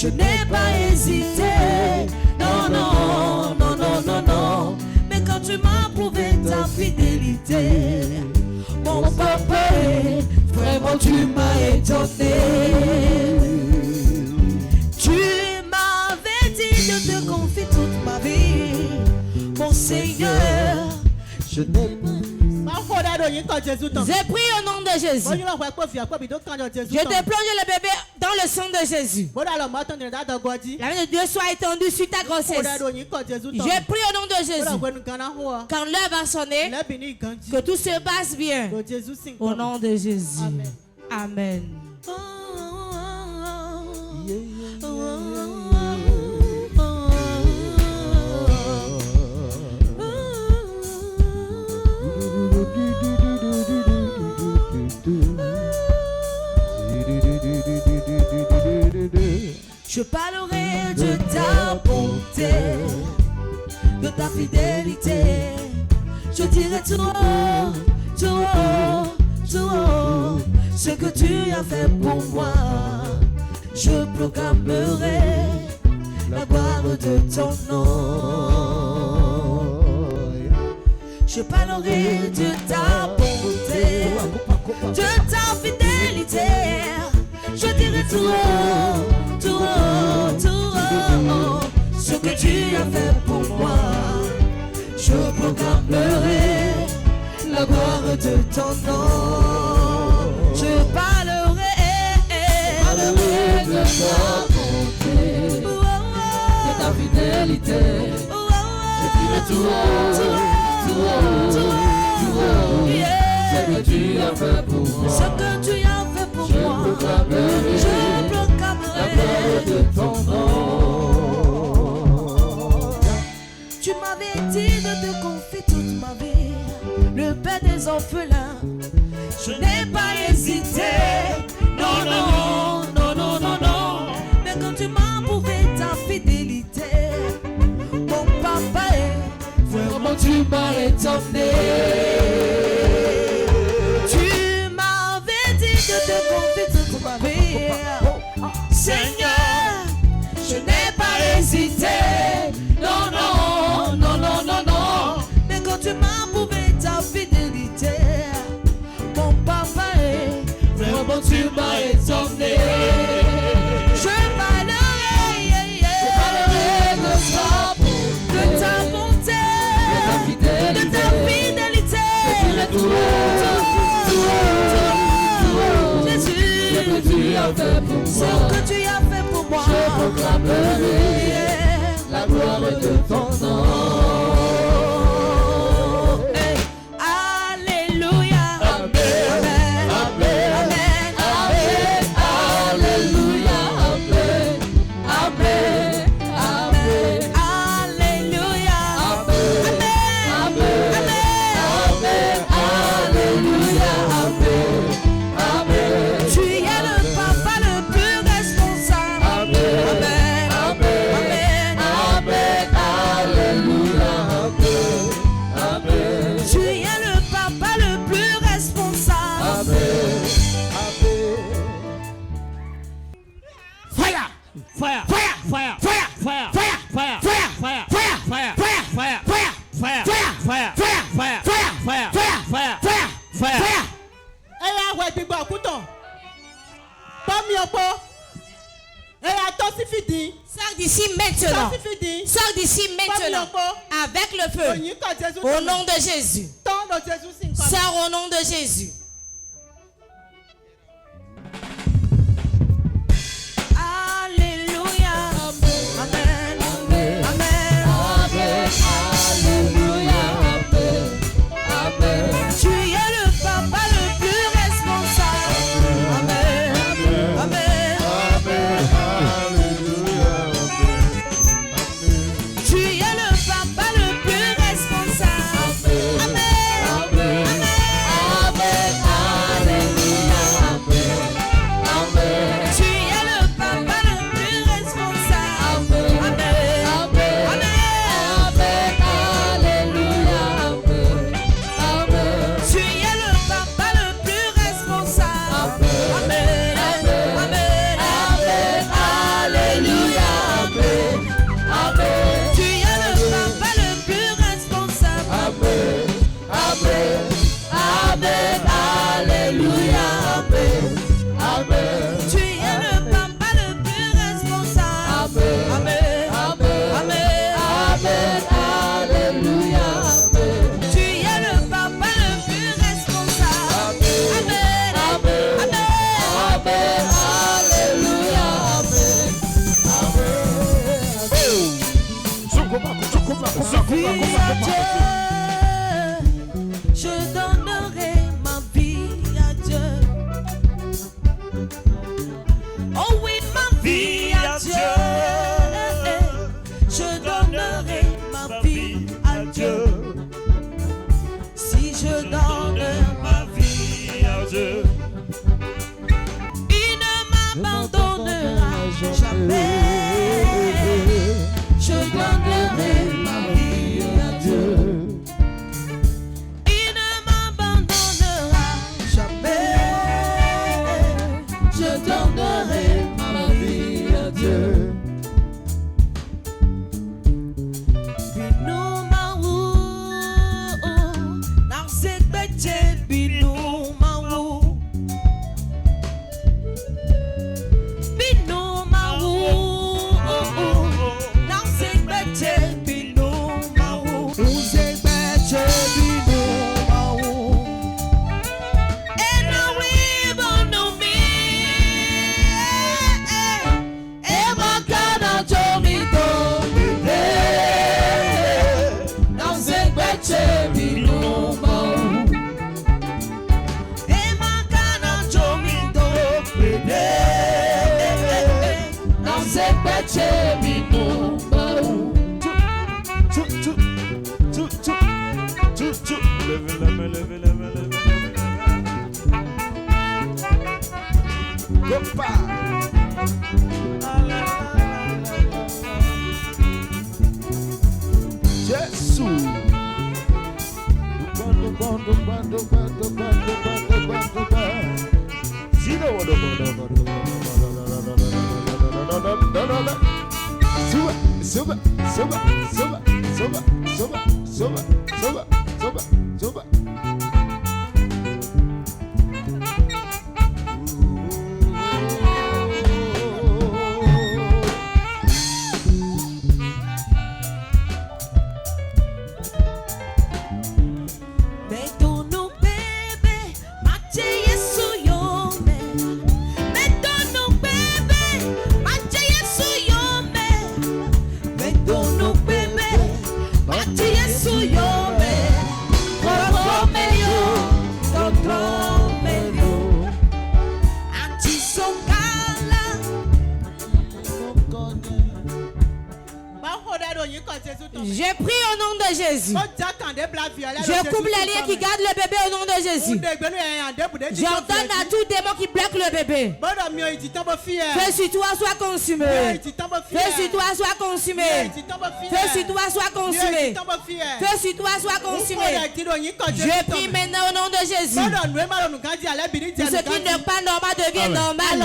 Je n'ai pas hésité. Non, non, non, non, non, non. Mais quand tu m'as prouvé ta fidélité, mon papa, vraiment tu m'as étonné. Tu m'avais dit de te confier toute ma vie, mon Seigneur. Je n'ai pas. J'ai pris au nom de Jésus. Je te plonge le bébé dans le sang de Jésus. La main de Dieu soit étendue sur ta grossesse. J'ai pris au nom de Jésus. Quand l'heure va sonner, que tout se passe bien. Au nom de Jésus. Amen. Je parlerai de ta bonté, de ta fidélité. Je dirai tout haut, tout haut, tout haut, ce que tu as fait pour moi. Je proclamerai la gloire de ton nom. Je parlerai de ta bonté, de ta fidélité. Je dirai tout haut, tout haut, tout haut, ce que tu as fait pour moi. Je proclamerai la gloire de ton nom. Je parlerai de ta bonté, de ta fidélité. Je dirai tout haut, tout haut, tout haut, ce que tu as fait pour moi. Ce que tu as fait pour moi. Je proclamerai de ton nom. Tu m'avais dit de te confier toute ma vie, le père des orphelins. Je n'ai pas hésité. Non, non, non, non, non, non. Mais quand tu m'as prouvé ta fidélité, mon papa, vraiment tu m'as étonné. Tu m'avais dit de te confier toute ma vie. Seigneur, je n'ai pas hésité. Non, non, non, non, non, non. Mais quand tu m'as prouvé ta fidélité, mon papa, vraiment tu m'as étonné. Je parlerai de ta bonté, de ta fidélité. Jésus, ce que tu as fait pour moi. Je proclamerai la gloire de ton nom. Sors d'ici maintenant. Sors d'ici maintenant. Avec le feu. Au nom de Jésus. Sors au nom de Jésus. Alléluia. Amen. Amen. Amen. Alléluia. Amen. Tu es le papa le plus responsable. Amen. Amen. Tu es le papa le plus responsable. Amen. Amen. Amen. Je donnerai ma vie à Dieu. Oh oui, ma vie à Dieu. Je donnerai ma vie à Dieu. Si je donne ma vie à Dieu, il ne m'abandonnera jamais. Je donnerai ma vie à Dieu. Il ne m'abandonnera jamais. Je donnerai ma vie à Dieu. J'ai pris au nom de Jésus. Je coupe les liens qui gardent le bébé au nom de Jésus. J'ordonne à tout démon qui bloque le bébé. Feu sur toi soit consumé. Feu sur toi soit consumé. Feu sur toi soit consumé. Feu sur toi soit consumé. Je prie maintenant au nom de Jésus. Tout ce qui n'est pas normal devient normal.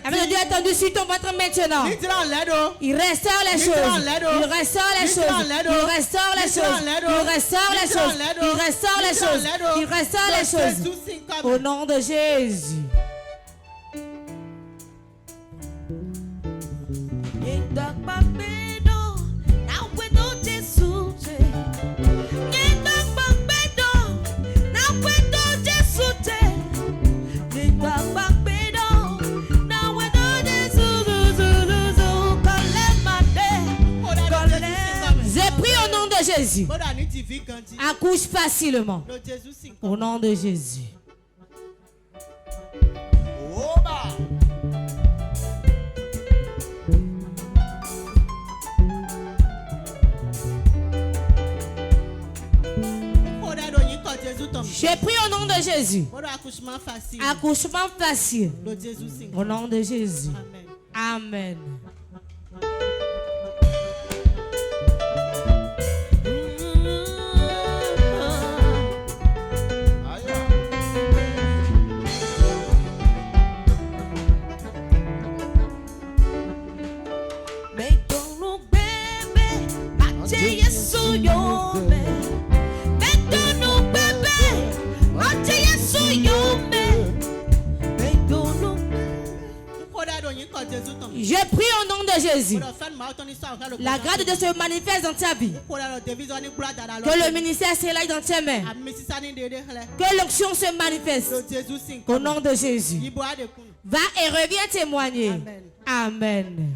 Avec Dieu étendu sur ton ventre maintenant. Il restaure les choses. Il restaure les choses. Il restaure les choses. Il restaure les choses. Il restaure les choses. Il restaure les choses. Au nom de Jésus. Jésus. Accouche facilement. Au nom de Jésus. J'ai pris au nom de Jésus. Accouchement facile. Au nom de Jésus. Amen. Je prie au nom de Jésus. La grâce de Dieu se manifeste dans ta vie. Que le ministère s'élève dans tes mains. Que l'onction se manifeste. Au nom de Jésus. Va et reviens témoigner. Amen.